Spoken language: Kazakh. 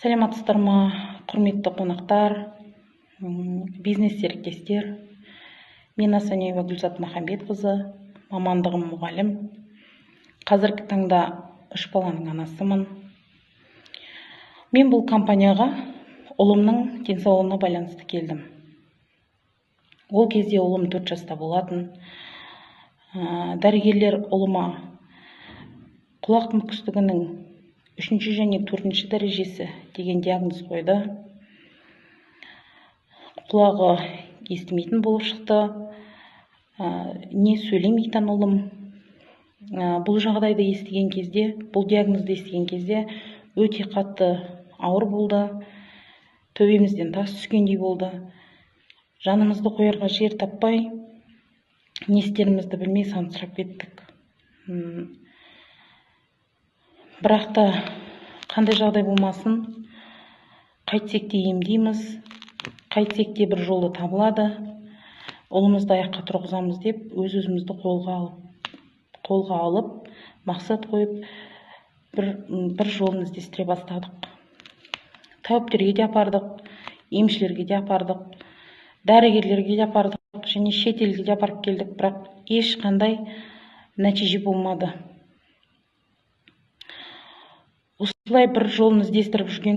Саламатсыздар ма, құрметті қонақтар, бизнес серіктестер. Мен Асанеева Гүлзат Махамбетқызы, мамандығым мұғалім. Қазіргі таңда 3 баланың анасымын. Мен бұл компанияға ұлымның денсаулығына байланысты келдім. Ол кезде ұлым 4 жаста болатын. Дәрігерлер ұлыма құлақ мүкістігінің 3-ші және 4-ші дәрежесі деген диагноз қойды. Құлағы естімейтін болып шықты. Не сөйлемейтін ұлым. Бұл жағдайды естіген кезде, бұл диагнозды естіген кезде өте қатты ауыр болды. Төбемізден тас түскендей болды. Жанымызды қоярға жер таппай, не істерімізді білмей сансырап кеттік. Бірақ та қандай жағдай болмасын, қайтсек те емдейміз, қайтсек те бір жолы табылады. Ұлымызды аяққа тұрғызамыз деп, өз-өзімізді қолға алып, мақсат қойып, бір жолын іздестіре бастадық. Тәуіптерге де апардық, емшілерге де апардық, дәрігерлерге де апардық, және шетелге де апарып келдік, бірақ ешқандай нәтиже болмады. Осылай бір жолын іздестіріп жүрген